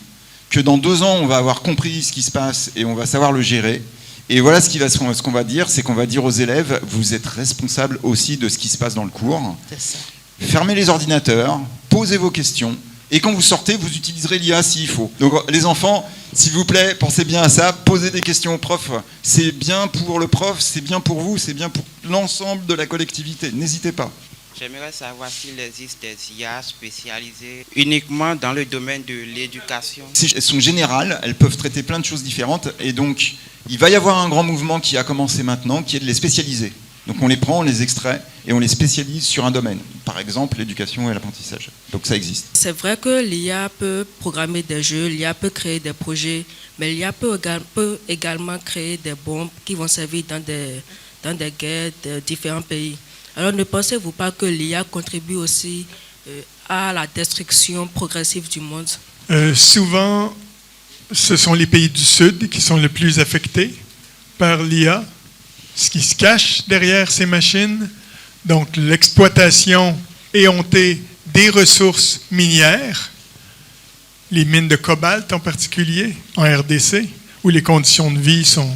que dans 2 ans, on va avoir compris ce qui se passe et on va savoir le gérer. Et voilà ce qu'on va dire, c'est qu'on va dire aux élèves, vous êtes responsables aussi de ce qui se passe dans le cours. C'est ça. Fermez les ordinateurs, posez vos questions, et quand vous sortez, vous utiliserez l'IA s'il faut. Donc les enfants, s'il vous plaît, pensez bien à ça, posez des questions au prof. C'est bien pour le prof, c'est bien pour vous, c'est bien pour l'ensemble de la collectivité. N'hésitez pas. J'aimerais savoir s'il existe des IA spécialisées uniquement dans le domaine de l'éducation. Elles sont générales, elles peuvent traiter plein de choses différentes, et donc il va y avoir un grand mouvement qui a commencé maintenant, qui est de les spécialiser. Donc on les prend, on les extrait et on les spécialise sur un domaine. Par exemple, l'éducation et l'apprentissage. Donc ça existe. C'est vrai que l'IA peut programmer des jeux, l'IA peut créer des projets, mais l'IA peut également créer des bombes qui vont servir dans des guerres de différents pays. Alors ne pensez-vous pas que l'IA contribue aussi à la destruction progressive du monde ? Souvent, ce sont les pays du Sud qui sont le plus affectés par l'IA. Ce qui se cache derrière ces machines, donc l'exploitation éhontée des ressources minières, les mines de cobalt en particulier, en RDC, où les conditions de vie sont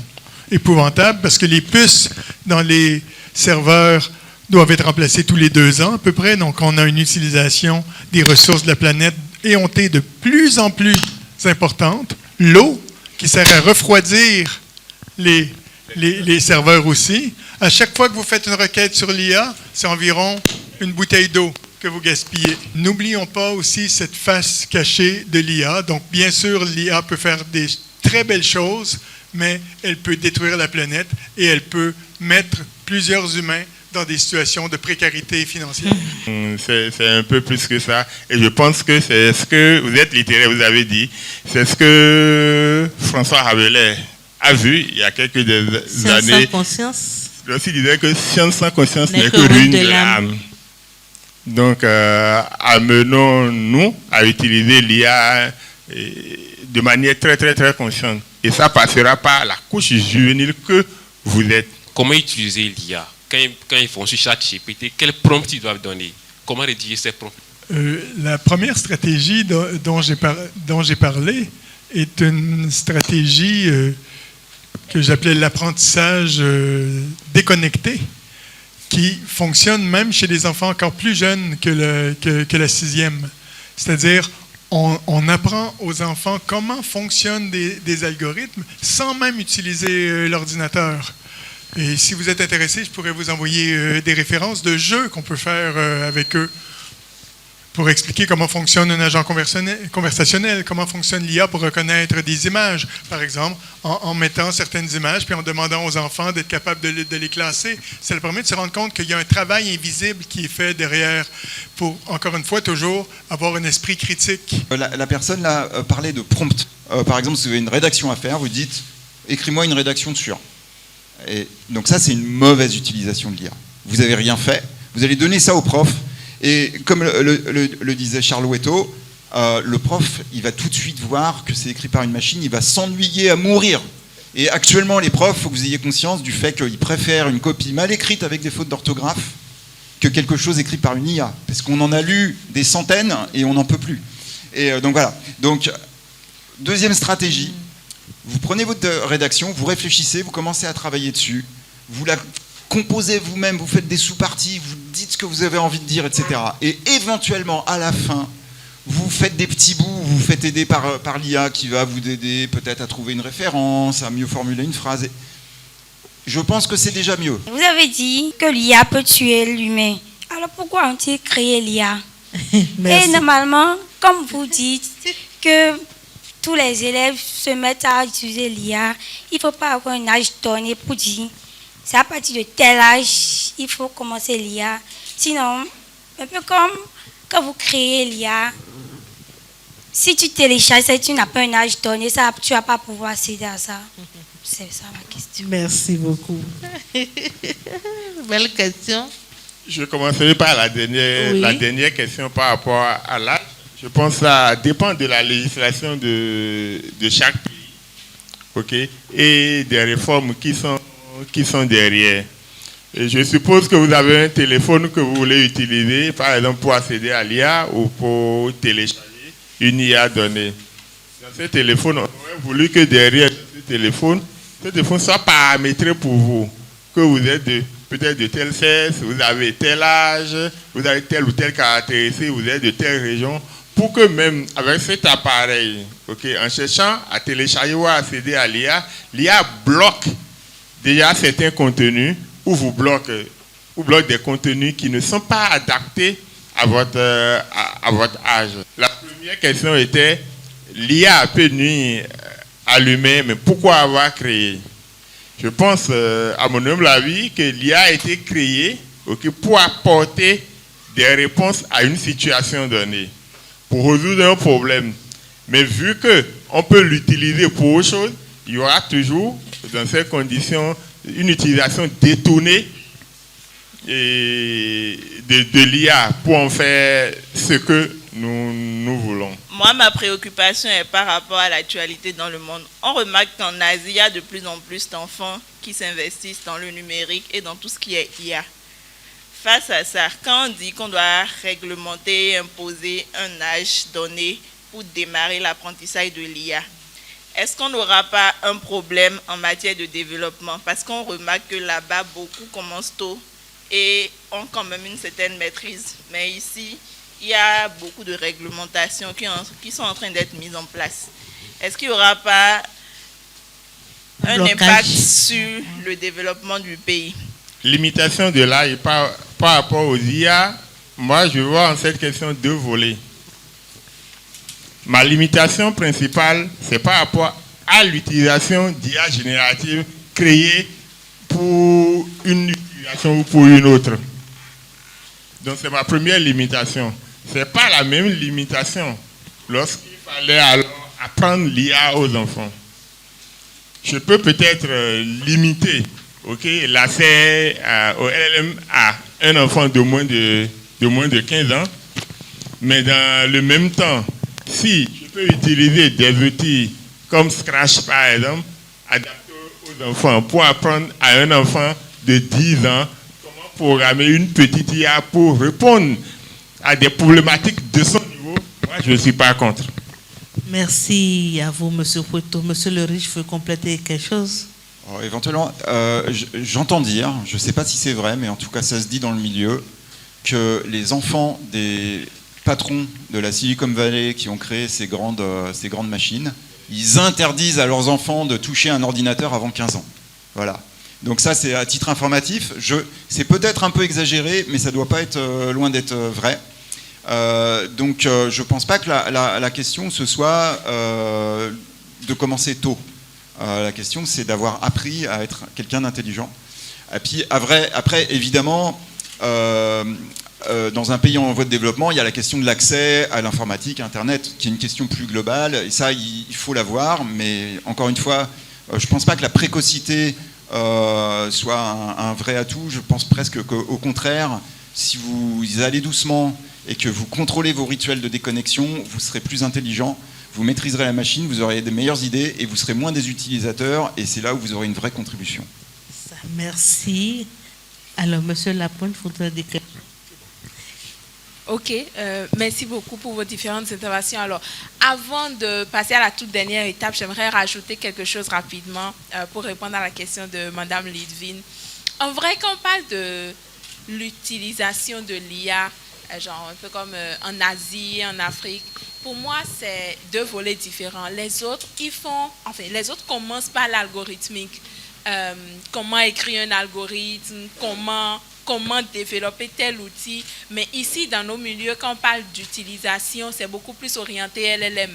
épouvantables, parce que les puces dans les serveurs doivent être remplacées tous les 2 ans à peu près, donc on a une utilisation des ressources de la planète éhontée de plus en plus importante. L'eau, qui sert à refroidir les serveurs aussi. À chaque fois que vous faites une requête sur l'IA, c'est environ une bouteille d'eau que vous gaspillez. N'oublions pas aussi cette face cachée de l'IA. Donc, bien sûr, l'IA peut faire des très belles choses, mais elle peut détruire la planète et elle peut mettre plusieurs humains dans des situations de précarité financière. C'est un peu plus que ça. Et je pense que c'est ce que vous êtes littéraire, vous avez dit, c'est ce que François Rabelais a vu il y a quelques années. Science sans conscience. Lorsqu'il disait que science sans conscience n'est que ruine de l'âme. Donc, amenons-nous à utiliser l'IA de manière très, très, très consciente. Et ça passera par la couche juvénile que vous êtes. Comment utiliser l'IA ? Quand ils vont sur ChatGPT, quel prompt ils doivent donner ? Comment rédiger ces prompts ? La première stratégie dont j'ai parlé est une stratégie que j'appelais l'apprentissage déconnecté, qui fonctionne même chez des enfants encore plus jeunes que la 6e. C'est-à-dire, on apprend aux enfants comment fonctionnent des algorithmes sans même utiliser l'ordinateur. Et si vous êtes intéressé, je pourrais vous envoyer des références de jeux qu'on peut faire avec eux pour expliquer comment fonctionne un agent conversationnel, comment fonctionne l'IA pour reconnaître des images, par exemple, en mettant certaines images puis en demandant aux enfants d'être capables de les classer. Ça leur permet de se rendre compte qu'il y a un travail invisible qui est fait derrière pour, encore une fois, toujours avoir un esprit critique. La personne là parlait de prompt. Par exemple, si vous avez une rédaction à faire, vous dites « écris-moi une rédaction sur ». Et donc ça, c'est une mauvaise utilisation de l'IA. Vous n'avez rien fait, vous allez donner ça au prof, et comme le disait Charles Ouetto, le prof, il va tout de suite voir que c'est écrit par une machine, il va s'ennuyer à mourir. Et actuellement, les profs, il faut que vous ayez conscience du fait qu'ils préfèrent une copie mal écrite avec des fautes d'orthographe que quelque chose écrit par une IA. Parce qu'on en a lu des centaines et on n'en peut plus. Et donc voilà. Donc, deuxième stratégie. Vous prenez votre rédaction, vous réfléchissez, vous commencez à travailler dessus, vous la composez vous-même, vous faites des sous-parties, vous dites ce que vous avez envie de dire, etc. Et éventuellement, à la fin, vous faites des petits bouts, vous faites aider par l'IA qui va vous aider peut-être à trouver une référence, à mieux formuler une phrase. Je pense que c'est déjà mieux. Vous avez dit que l'IA peut tuer l'humain. Alors pourquoi ont-ils créé l'IA? Et normalement, comme vous dites que tous les élèves se mettent à utiliser l'IA, il ne faut pas avoir un âge donné pour dire c'est à partir de tel âge il faut commencer l'IA. Sinon, un peu comme quand vous créez l'IA, si tu télécharges ça et tu n'as pas un âge donné, ça, tu ne vas pas pouvoir accéder à ça. C'est ça ma question. Merci beaucoup. Belle question. Je commencerai par la dernière question par rapport à l'âge. Je pense que ça dépend de la législation de chaque pays, ok, et des réformes qui sont derrière. Et je suppose que vous avez un téléphone que vous voulez utiliser, par exemple, pour accéder à l'IA ou pour télécharger une IA donnée. Dans ce téléphone, on aurait voulu que derrière ce téléphone soit paramétré pour vous, que vous êtes peut-être de tel sexe, vous avez tel âge, vous avez telle ou telle caractéristique, vous êtes de telle région, pour que même avec cet appareil, okay, en cherchant à télécharger ou à accéder à l'IA bloque déjà certains contenus ou vous bloque des contenus qui ne sont pas adaptés à votre âge. La première question était, l'IA peut nuire à l'humain, mais pourquoi avoir créé? Je pense, à mon humble avis, que l'IA a été créée pour apporter des réponses à une situation donnée, pour résoudre un problème. Mais vu qu'on peut l'utiliser pour autre chose, il y aura toujours, dans ces conditions, une utilisation détournée de l'IA pour en faire ce que nous voulons. Moi, ma préoccupation est par rapport à l'actualité dans le monde. On remarque qu'en Asie, il y a de plus en plus d'enfants qui s'investissent dans le numérique et dans tout ce qui est IA. Face à ça, quand on dit qu'on doit réglementer et imposer un âge donné pour démarrer l'apprentissage de l'IA, est-ce qu'on n'aura pas un problème en matière de développement? Parce qu'on remarque que là-bas, beaucoup commencent tôt et ont quand même une certaine maîtrise. Mais ici, il y a beaucoup de réglementations qui sont en train d'être mises en place. Est-ce qu'il n'y aura pas un impact sur le développement du pays? Limitation de l'âge par rapport aux IA, moi je vois en cette question deux volets. Ma limitation principale, c'est par rapport à l'utilisation d'IA générative créée pour une utilisation ou pour une autre. Donc c'est ma première limitation. Ce n'est pas la même limitation lorsqu'il fallait alors apprendre l'IA aux enfants. Je peux peut-être limiter l'accès au LLM à un enfant de moins de 15 ans, mais dans le même temps, si je peux utiliser des outils comme Scratch par exemple, adaptés aux enfants, pour apprendre à un enfant de 10 ans comment programmer une petite IA pour répondre à des problématiques de son niveau, moi je ne suis pas contre. Merci à vous, M. Pouetto. M. Le Riche veut compléter quelque chose? Alors, éventuellement, j'entends dire, je ne sais pas si c'est vrai, mais en tout cas ça se dit dans le milieu, que les enfants des patrons de la Silicon Valley qui ont créé ces grandes machines, ils interdisent à leurs enfants de toucher un ordinateur avant 15 ans. Voilà. Donc ça, c'est à titre informatif. C'est peut-être un peu exagéré, mais ça ne doit pas être loin d'être vrai. Donc je ne pense pas que la question, ce soit de commencer tôt. La question, c'est d'avoir appris à être quelqu'un d'intelligent. Et puis, après évidemment, dans un pays en voie de développement, il y a la question de l'accès à l'informatique, à Internet, qui est une question plus globale. Et ça, il faut l'avoir. Mais encore une fois, je ne pense pas que la précocité soit un vrai atout. Je pense presque qu'au contraire, si vous allez doucement et que vous contrôlez vos rituels de déconnexion, vous serez plus intelligent, vous maîtriserez la machine, vous aurez des meilleures idées et vous serez moins des utilisateurs, et c'est là où vous aurez une vraie contribution. Merci. Alors, Monsieur Lapointe, il faudrait dire quelque chose. Ok, merci beaucoup pour vos différentes interventions. Alors, avant de passer à la toute dernière étape, j'aimerais rajouter quelque chose rapidement pour répondre à la question de Madame Lidvine. En vrai, quand on parle de l'utilisation de l'IA genre un peu comme en Asie, en Afrique. Pour moi, c'est deux volets différents. Les autres, les autres commencent par l'algorithmique. Comment écrire un algorithme, comment développer tel outil. Mais ici, dans nos milieux, quand on parle d'utilisation, c'est beaucoup plus orienté LLM,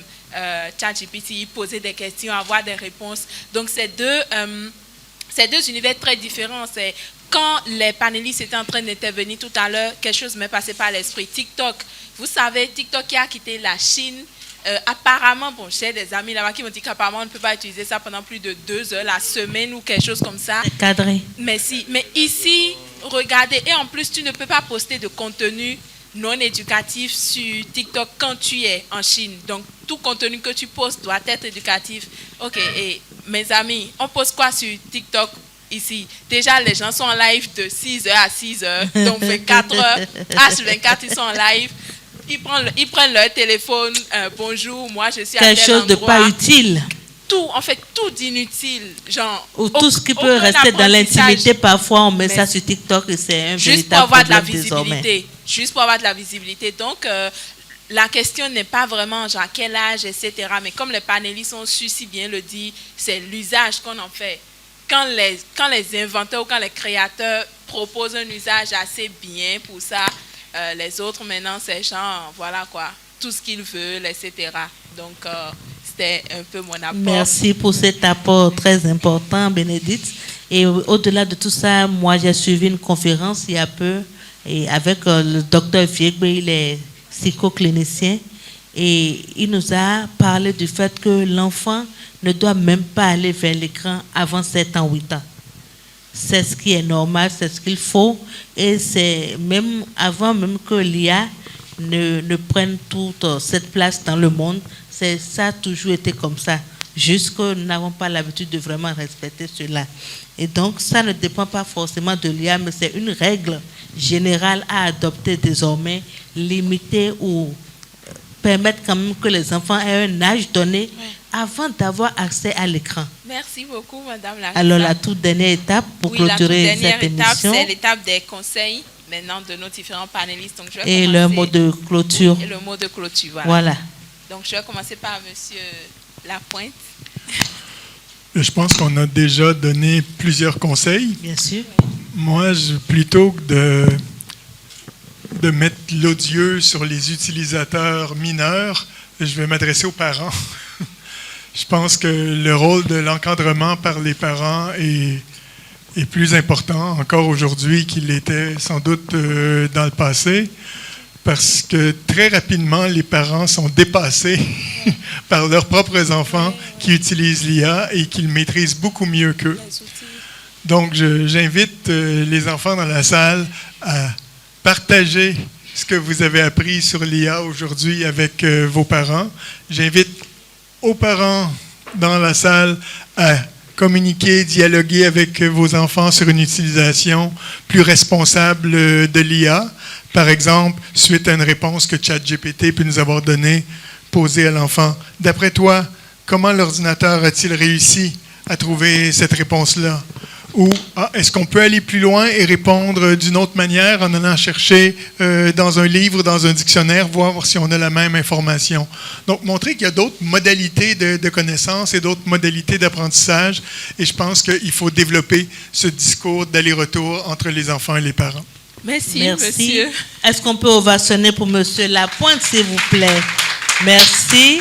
ChatGPT, poser des questions, avoir des réponses. Donc, c'est deux univers très différents. C'est quand les panélistes étaient en train d'intervenir tout à l'heure, quelque chose m'est passé par l'esprit. TikTok, vous savez, TikTok qui a quitté la Chine. Apparemment, bon, j'ai des amis là-bas qui m'ont dit qu'apparemment on ne peut pas utiliser ça pendant plus de 2 heures la semaine ou quelque chose comme ça. Cadré. Mais ici, regardez, et en plus tu ne peux pas poster de contenu non éducatif sur TikTok quand tu es en Chine. Donc tout contenu que tu postes doit être éducatif. Ok, et mes amis, on poste quoi sur TikTok ici? Déjà les gens sont en live de 6h à 6h, donc 24 heures, H24 ils sont en live. Ils prennent leur téléphone, bonjour, moi je suis à tel endroit. Quelque chose de pas utile. Tout, en fait, tout d'inutile. Genre, ou tout ce qui peut rester dans l'intimité, parfois on met ça sur TikTok et c'est un véritable problème désormais. Juste pour avoir de la visibilité. Donc, la question n'est pas vraiment genre quel âge, etc. Mais comme les panélistes ont su si bien le dire, c'est l'usage qu'on en fait. Quand les inventeurs ou quand les créateurs proposent un usage assez bien pour ça, les autres maintenant c'est genre voilà quoi, tout ce qu'ils veulent, etc. Donc c'était un peu mon apport. Merci pour cet apport très important, Bénédicte. Et au-delà de tout ça, moi j'ai suivi une conférence il y a peu et avec le docteur Viegbe, il est psychoclinicien et il nous a parlé du fait que l'enfant ne doit même pas aller vers l'écran avant 7 ans, 8 ans. C'est ce qui est normal, c'est ce qu'il faut. Et c'est même avant même que l'IA ne prenne toute cette place dans le monde, ça a toujours été comme ça. Juste que nous n'avons pas l'habitude de vraiment respecter cela. Et donc, ça ne dépend pas forcément de l'IA, mais c'est une règle générale à adopter désormais, limiter ou permettre quand même que les enfants aient un âge donné avant d'avoir accès à l'écran. Merci beaucoup, Madame la Alors, la toute dernière étape pour clôturer cette émission. C'est l'étape des conseils maintenant de nos différents panélistes. Donc, je vais et le mot de clôture. Et le mot de clôture, voilà. Donc, je vais commencer par Monsieur Lapointe. Je pense qu'on a déjà donné plusieurs conseils. Bien sûr. Moi, plutôt que de mettre l'odieux sur les utilisateurs mineurs, je vais m'adresser aux parents. Je pense que le rôle de l'encadrement par les parents est plus important encore aujourd'hui qu'il l'était sans doute dans le passé, parce que très rapidement, les parents sont dépassés par leurs propres enfants qui utilisent l'IA et qui le maîtrisent beaucoup mieux qu'eux. Donc, j'invite les enfants dans la salle à partager ce que vous avez appris sur l'IA aujourd'hui avec vos parents. J'invite aux parents dans la salle à communiquer, dialoguer avec vos enfants sur une utilisation plus responsable de l'IA. Par exemple, suite à une réponse que ChatGPT peut nous avoir donnée, posée à l'enfant. D'après toi, comment l'ordinateur a-t-il réussi à trouver cette réponse-là? Ou est-ce qu'on peut aller plus loin et répondre d'une autre manière en allant chercher dans un livre, dans un dictionnaire, voir si on a la même information. Donc, montrer qu'il y a d'autres modalités de connaissance et d'autres modalités d'apprentissage. Et je pense qu'il faut développer ce discours d'aller-retour entre les enfants et les parents. Merci, monsieur. Est-ce qu'on peut ovationner pour monsieur Lapointe, s'il vous plaît? Merci.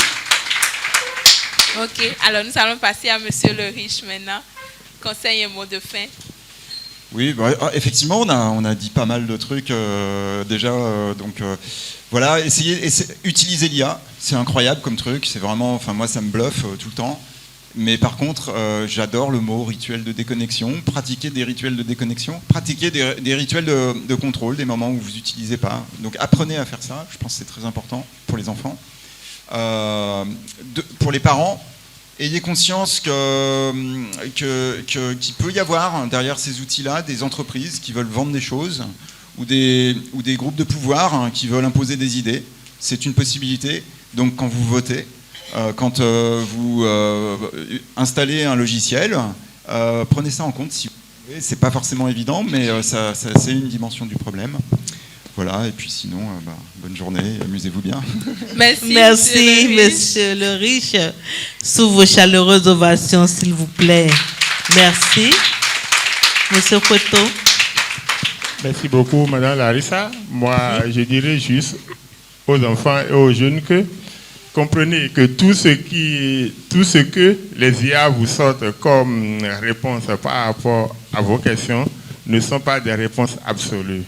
OK. Alors, nous allons passer à monsieur Le Riche maintenant. Conseil et mot de fin. Oui, bah, effectivement, on a dit pas mal de trucs déjà. Voilà, utiliser l'IA, c'est incroyable comme truc. C'est vraiment, enfin moi, ça me bluffe tout le temps. Mais par contre, j'adore le mot rituel de déconnexion. Pratiquer des rituels de déconnexion, pratiquer des rituels de contrôle, des moments où vous n'utilisez pas. Donc apprenez à faire ça. Je pense que c'est très important pour les enfants. Pour les parents, ayez conscience qu'il peut y avoir derrière ces outils-là des entreprises qui veulent vendre des choses ou des groupes de pouvoir qui veulent imposer des idées. C'est une possibilité. Donc quand vous votez, quand vous installez un logiciel, prenez ça en compte. Si vous voulez. C'est pas forcément évident, mais c'est une dimension du problème. Voilà, et puis sinon, bonne journée, amusez-vous bien. Merci, monsieur le riche. Sous vos chaleureuses ovations, s'il vous plaît. Merci. Monsieur Cueto. Merci beaucoup, Madame Larissa. Moi, je dirais juste aux enfants et aux jeunes que comprenez que tout ce que les IA vous sortent comme réponse par rapport à vos questions ne sont pas des réponses absolues.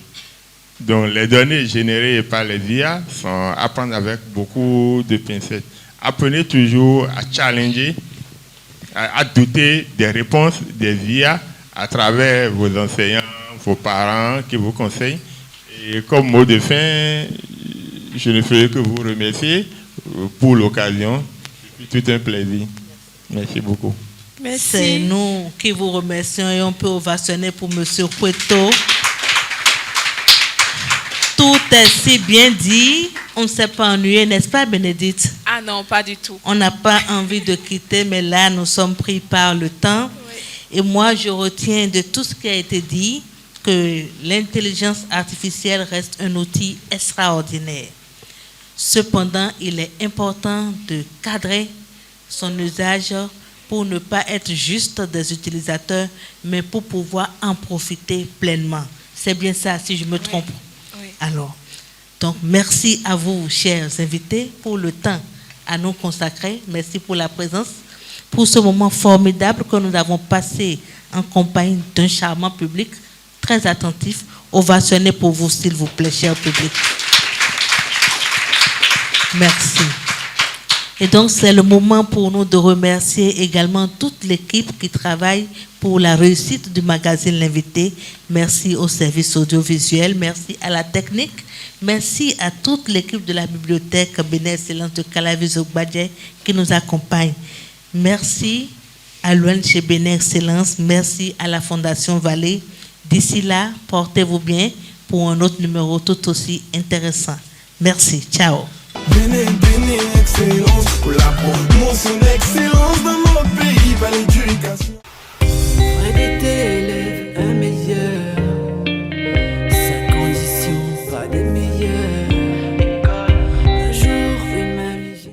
Donc, les données générées par les IA sont à prendre avec beaucoup de pincettes. Apprenez toujours à challenger, à douter des réponses des IA à travers vos enseignants, vos parents qui vous conseillent. Et comme mot de fin, je ne ferai que vous remercier pour l'occasion. C'est tout un plaisir. Merci beaucoup. C'est nous qui vous remercions et on peut ovationner pour monsieur Cueto. Tout est si bien dit, on ne s'est pas ennuyé, n'est-ce pas, Bénédicte? Ah non, pas du tout. On n'a pas envie de quitter, mais là, nous sommes pris par le temps. Oui. Et moi, je retiens de tout ce qui a été dit que l'intelligence artificielle reste un outil extraordinaire. Cependant, il est important de cadrer son usage pour ne pas être juste des utilisateurs, mais pour pouvoir en profiter pleinement. C'est bien ça, si je me trompe. Oui. Alors, donc merci à vous, chers invités, pour le temps à nous consacrer. Merci pour la présence, pour ce moment formidable que nous avons passé en compagnie d'un charmant public très attentif. Ovationnez pour vous, s'il vous plaît, cher public. Merci. Et donc, c'est le moment pour nous de remercier également toute l'équipe qui travaille pour la réussite du magazine L'Invité. Merci au service audiovisuel, merci à la technique, merci à toute l'équipe de la bibliothèque Bénin Excellence de Calaviso-Gbadje qui nous accompagne. Merci à l'ONG Bénin Excellence, merci à la Fondation Vallée. D'ici là, portez-vous bien pour un autre numéro tout aussi intéressant. Merci, ciao. Bénin, excellence pour la promotion d'excellence dans notre pays par l'éducation.